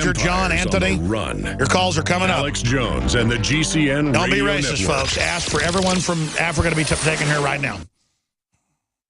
Roger, John, Anthony. Run. Your calls are coming up. Alex Jones and the GCN Don't be Radio racist, Network. folks. Ask for everyone from Africa to be taken here right now.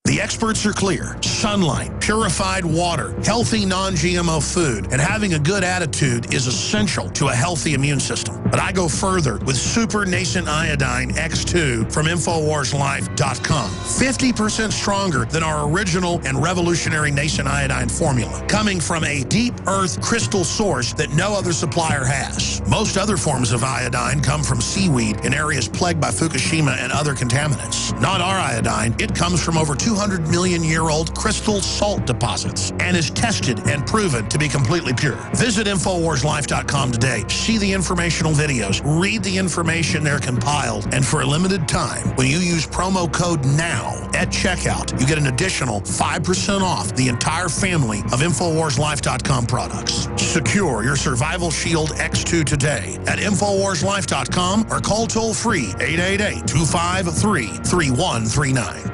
The experts are clear. Sunlight, purified water, healthy non-GMO food, and having a good attitude is essential to a healthy immune system. But I go further with Super Nascent Iodine X2 from InfoWarsLife.com. 50% stronger than our original and revolutionary Nascent Iodine formula, coming from a deep earth crystal source that no other supplier has. Most other forms of iodine come from seaweed in areas plagued by Fukushima and other contaminants. Not our iodine. It comes from over 200 million-year-old crystal salt deposits and is tested and proven to be completely pure. Visit InfoWarsLife.com today. See the informational videos. Read the information they're compiled. And for a limited time, when you use promo code NOW at checkout, you get an additional 5% off the entire family of InfoWarsLife.com products. Secure your Survival Shield X2 today at InfoWarsLife.com or call toll-free 888-253-3139.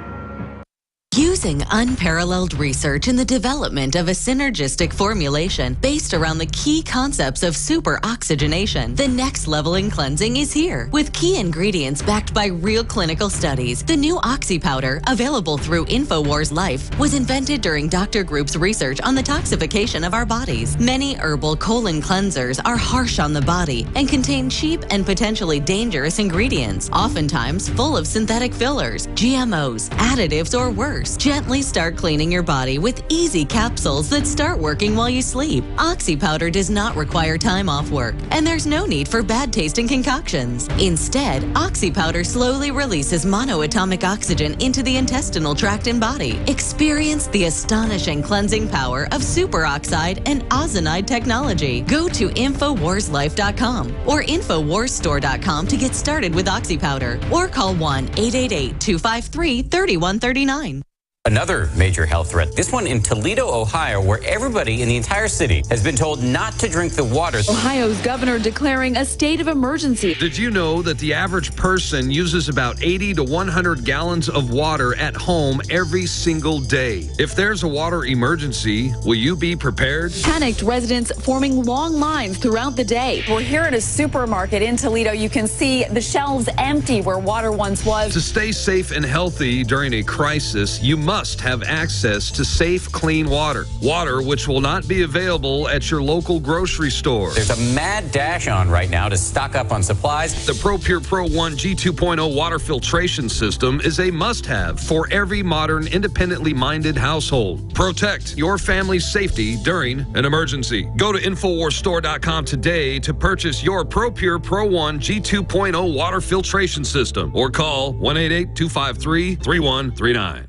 Using unparalleled research in the development of a synergistic formulation based around the key concepts of super oxygenation, the next level in cleansing is here. With key ingredients backed by real clinical studies, the new Oxy Powder, available through InfoWars Life, was invented during Dr. Group's research on the toxification of our bodies. Many herbal colon cleansers are harsh on the body and contain cheap and potentially dangerous ingredients, oftentimes full of synthetic fillers, GMOs, additives, or worse. Gently start cleaning your body with easy capsules that start working while you sleep. Oxy Powder does not require time off work, and there's no need for bad-tasting concoctions. Instead, Oxy Powder slowly releases monoatomic oxygen into the intestinal tract and body. Experience the astonishing cleansing power of superoxide and ozonide technology. Go to InfoWarsLife.com or InfoWarsStore.com to get started with Oxy Powder, or call 1-888-253-3139. Another major health threat, this one in Toledo, Ohio, where everybody in the entire city has been told not to drink the water. Ohio's governor declaring a state of emergency. Did you know that the average person uses about 80 to 100 gallons of water at home every single day? If there's a water emergency, will you be prepared? Panicked residents forming long lines throughout the day. We're here at a supermarket in Toledo. You can see the shelves empty where water once was. To stay safe and healthy during a crisis, you must have access to safe, clean water. Water which will not be available at your local grocery store. There's a mad dash on right now to stock up on supplies. The ProPure Pro 1 G2.0 water filtration system is a must-have for every modern, independently minded household. Protect your family's safety during an emergency. Go to InfoWarsStore.com today to purchase your ProPure Pro 1 G2.0 water filtration system, or call 1-888-253-3139.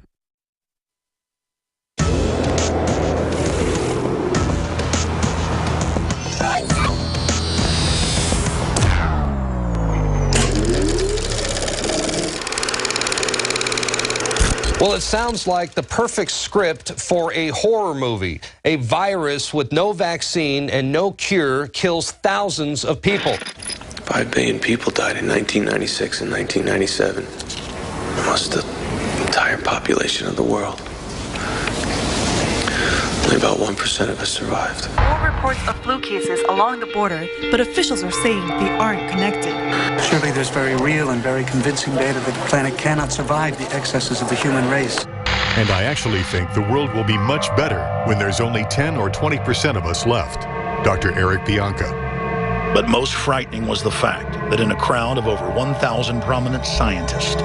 Well, it sounds like the perfect script for a horror movie. A virus with no vaccine and no cure kills thousands of people. 5 billion people died in 1996 and 1997. Almost the entire population of the world. Only about 1% of us survived. More reports of flu cases along the border, but officials are saying they aren't connected. Surely there's very real and very convincing data that the planet cannot survive the excesses of the human race. And I actually think the world will be much better when there's only 10 or 20% of us left. Dr. Eric Bianca. But most frightening was the fact that in a crowd of over 1,000 prominent scientists,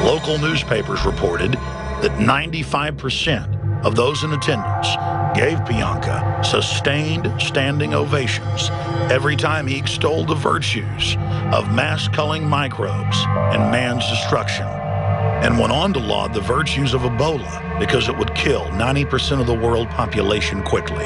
local newspapers reported that 95% of those in attendance gave Bianca sustained standing ovations every time he extolled the virtues of mass-culling microbes and man's destruction, and went on to laud the virtues of Ebola because it would kill 90% of the world population quickly.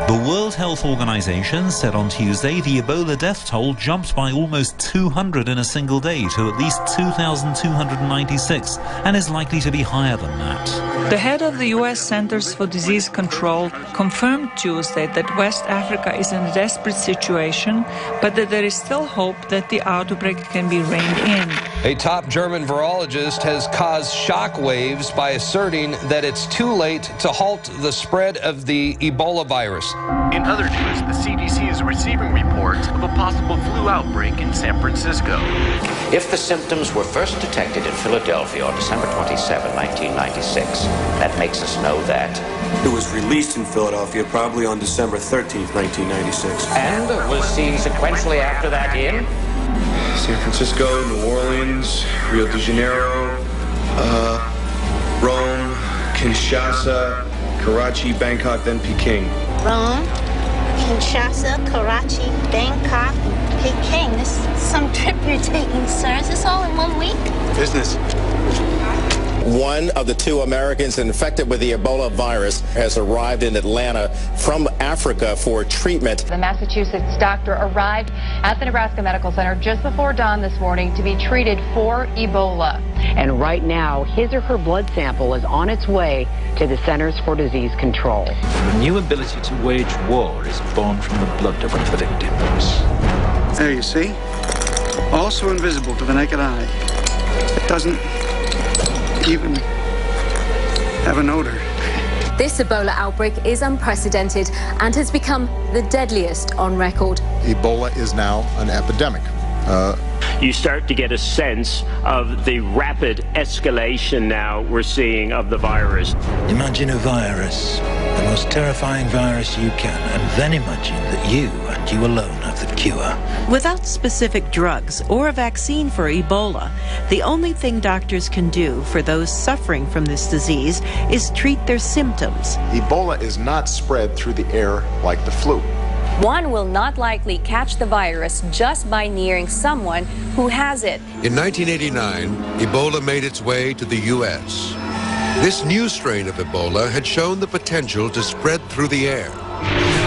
The World Health Organization said on Tuesday the Ebola death toll jumped by almost 200 in a single day to at least 2,296 and is likely to be higher than that. The head of the U.S. Centers for Disease Control confirmed Tuesday that West Africa is in a desperate situation, but that there is still hope that the outbreak can be reined in. A top German virologist has caused shockwaves by asserting that it's too late to halt the spread of the Ebola virus. In other news, the CDC of a possible flu outbreak in San Francisco. If the symptoms were first detected in Philadelphia on December 27, 1996, that makes us know that It was released in Philadelphia probably on December 13th, 1996. and was seen sequentially after that in San Francisco, New Orleans, Rio de Janeiro, Rome, Kinshasa, Karachi, Bangkok, then Peking. Rome, Kinshasa, Karachi, Bangkok, Peking. This is some trip you're taking, sir. Is this all in 1 week? Business. One of the 2 Americans infected with the Ebola virus has arrived in Atlanta from Africa for treatment. The Massachusetts doctor arrived at the Nebraska Medical Center just before dawn this morning to be treated for Ebola. And right now, his or her blood sample is on its way to the Centers for Disease Control. The new ability to wage war is born from the blood of the victims. There you see. Also invisible to the naked eye. It doesn't even have an odor. This Ebola outbreak is unprecedented and has become the deadliest on record. Ebola is now an epidemic. You start to get a sense of the rapid escalation now we're seeing of the virus. Imagine a virus, the most terrifying virus you can, and then imagine that you and you alone have the cure. Without specific drugs or a vaccine for Ebola, the only thing doctors can do for those suffering from this disease is treat their symptoms. Ebola is not spread through the air like the flu. One will not likely catch the virus just by nearing someone who has it. In 1989, Ebola made its way to the U.S. This new strain of Ebola had shown the potential to spread through the air.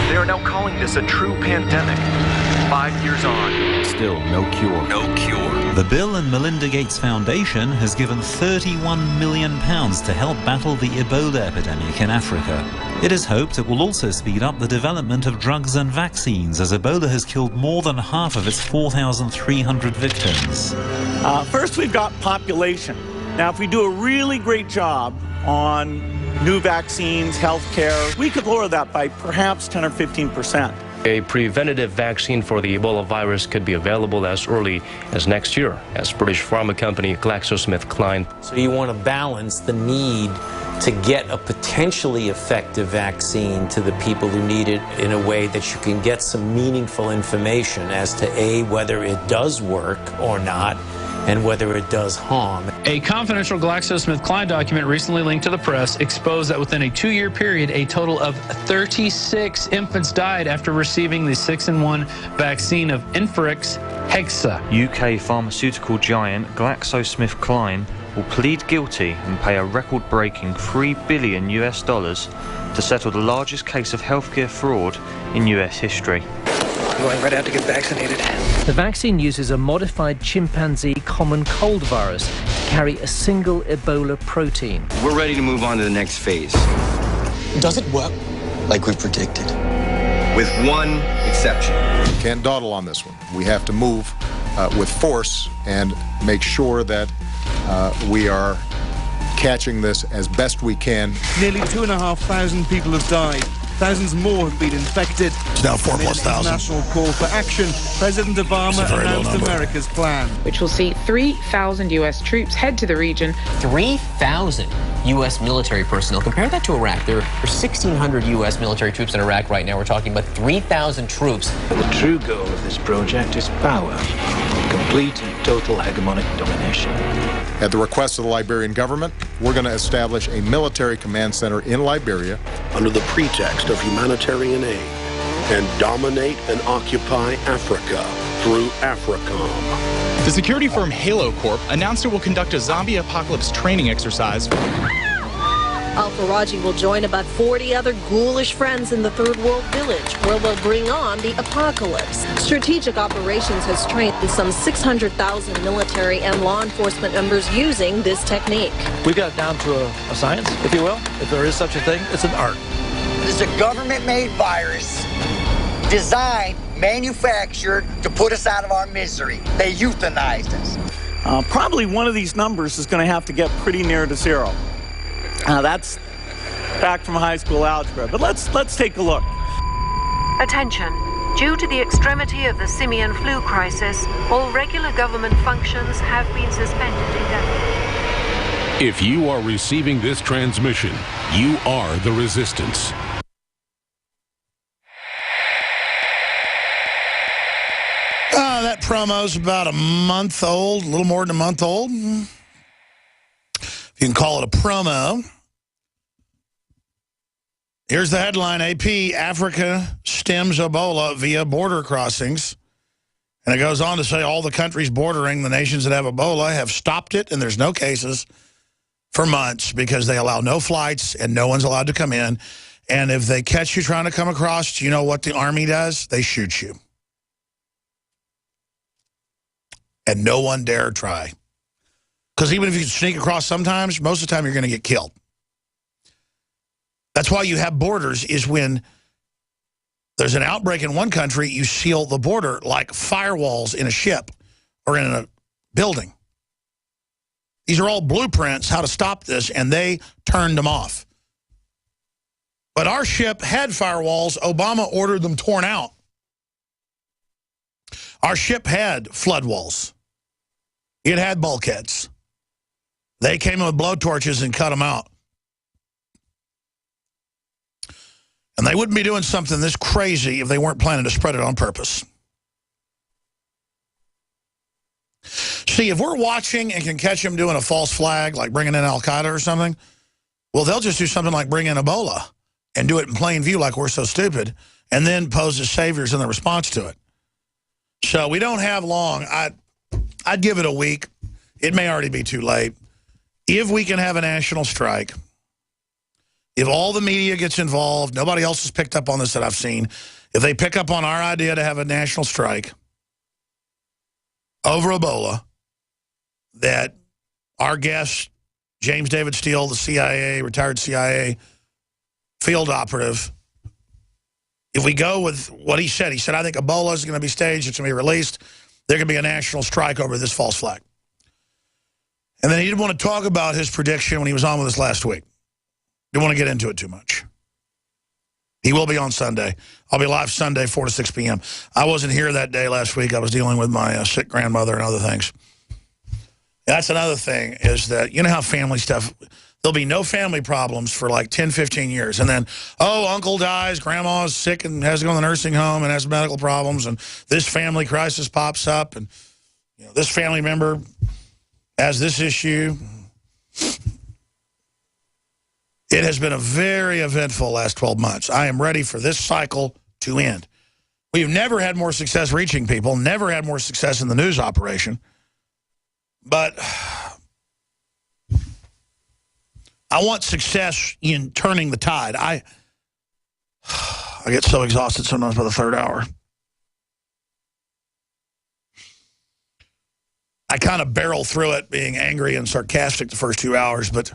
They are now calling this a true pandemic. 5 years on, Still no cure. no cure. The Bill and Melinda Gates Foundation has given £31 million to help battle the Ebola epidemic in Africa. It is hoped it will also speed up the development of drugs and vaccines, as Ebola has killed more than half of its 4,300 victims. First, we've got population. Now, if we do a really great job on new vaccines, healthcare, we could lower that by perhaps 10 or 15%. A preventative vaccine for the Ebola virus could be available as early as next year, as British pharma company GlaxoSmithKline. So you want to balance the need to get a potentially effective vaccine to the people who need it in a way that you can get some meaningful information as to A, whether it does work or not, and whether it does harm. A confidential GlaxoSmithKline document recently linked to the press exposed that within a 2-year period, a total of 36 infants died after receiving the 6-in-1 vaccine of Inferrix Hexa. UK pharmaceutical giant GlaxoSmithKline will plead guilty and pay a record-breaking $3 billion to settle the largest case of healthcare fraud in US history. Going right out to get vaccinated. The vaccine uses a modified chimpanzee common cold virus to carry a single Ebola protein. We're ready to move on to the next phase. Does it work like we predicted? With one exception. Can't dawdle on this one. We have to move with force and make sure that we are catching this as best we can. Nearly 2,500 people have died. Thousands more have been infected. It's now 4,000+. International call for action. President Obama announced America's plan, which will see 3,000 U.S. troops head to the region. 3,000 U.S. military personnel. Compare that to Iraq. There are 1,600 U.S. military troops in Iraq right now. We're talking about 3,000 troops. The true goal of this project is power. Complete and total hegemonic domination. At the request of the Liberian government, we're going to establish a military command center in Liberia under the pretext of humanitarian aid and dominate and occupy Africa through AFRICOM. The security firm Halo Corp announced it will conduct a zombie apocalypse training exercise. Al-Faraji will join about 40 other ghoulish friends in the Third World Village, where they'll bring on the apocalypse. Strategic Operations has trained some 600,000 military and law enforcement members using this technique. We've got it down to a science, if you will. If there is such a thing, it's an art. This is a government-made virus designed, manufactured to put us out of our misery. They euthanized us. Probably one of these numbers is going to have to get pretty near to zero. That's back from high school algebra, but let's take a look. Attention. Due to the extremity of the simian flu crisis, all regular government functions have been suspended indefinitely. If you are receiving this transmission, you are the resistance. That promo's about a month old, a little more than a month old. You can call it a promo. Here's the headline, AP, Africa stems Ebola via border crossings. And it goes on to say all the countries bordering the nations that have Ebola have stopped it, and there's no cases for months because they allow no flights and no one's allowed to come in. And if they catch you trying to come across, you know what the army does? They shoot you. And no one dare try. Because even if you sneak across sometimes, most of the time you're going to get killed. That's why you have borders, is when there's an outbreak in one country, you seal the border like firewalls in a ship or in a building. These are all blueprints how to stop this, and they turned them off. But our ship had firewalls. Obama ordered them torn out. Our ship had flood walls. It had bulkheads. They came in with blowtorches and cut them out. And they wouldn't be doing something this crazy if they weren't planning to spread it on purpose. See, if we're watching and can catch them doing a false flag, like bringing in Al-Qaeda or something, well, they'll just do something like bring in Ebola and do it in plain view like we're so stupid, and then pose as saviors in the response to it. So we don't have long. I'd give it a week. It may already be too late. If we can have a national strike, if all the media gets involved, nobody else has picked up on this that I've seen, if they pick up on our idea to have a national strike over Ebola, that our guest, James David Steele, the CIA, retired CIA field operative, if we go with what he said, I think Ebola is going to be staged, it's going to be released, there could be a national strike over this false flag. And then he didn't want to talk about his prediction when he was on with us last week. Didn't want to get into it too much. He will be on Sunday. I'll be live Sunday, 4 to 6 p.m. I wasn't here that day last week. I was dealing with my sick grandmother and other things. That's another thing, is that, you know how family stuff, there'll be no family problems for like 10, 15 years. And then, oh, uncle dies, grandma's sick and has to go to the nursing home and has medical problems. And this family crisis pops up. And you know, this family member has this issue. It has been a very eventful last 12 months. I am ready for this cycle to end. We've never had more success reaching people, never had more success in the news operation. But I want success in turning the tide. I get so exhausted sometimes by the third hour. I kind of barrel through it being angry and sarcastic the first 2 hours, but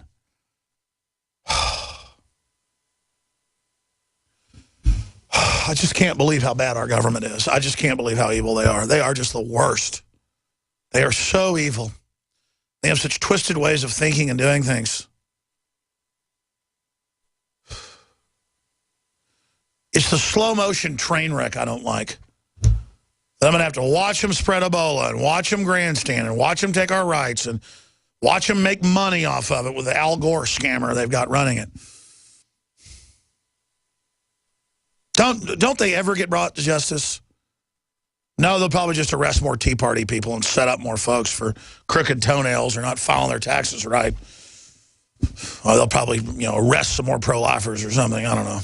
I just can't believe how bad our government is. I just can't believe how evil they are. They are just the worst. They are so evil. They have such twisted ways of thinking and doing things. It's the slow motion train wreck I don't like. I'm going to have to watch them spread Ebola and watch them grandstand and watch them take our rights and watch them make money off of it with the Al Gore scammer they've got running it. Don't they ever get brought to justice? No, they'll probably just arrest more Tea Party people and set up more folks for crooked toenails or not filing their taxes right. Or they'll probably, arrest some more pro-lifers or something. I don't know.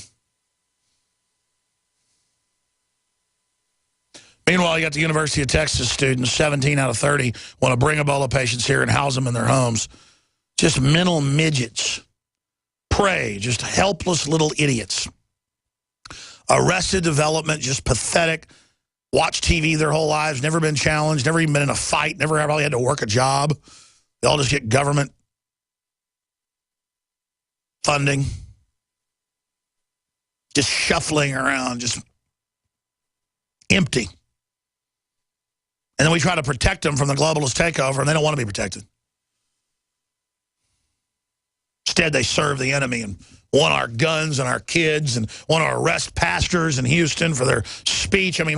Meanwhile, you got the University of Texas students, 17 out of 30, want to bring Ebola patients here and house them in their homes. Just mental midgets. Prey, just helpless little idiots. Arrested Development, just pathetic. Watch TV their whole lives, never been challenged, never even been in a fight, never probably had to work a job. They all just get government funding. Just shuffling around, just empty. And then we try to protect them from the globalist takeover, and they don't want to be protected. Instead, they serve the enemy and want our guns and our kids and want to arrest pastors in Houston for their speech. I mean,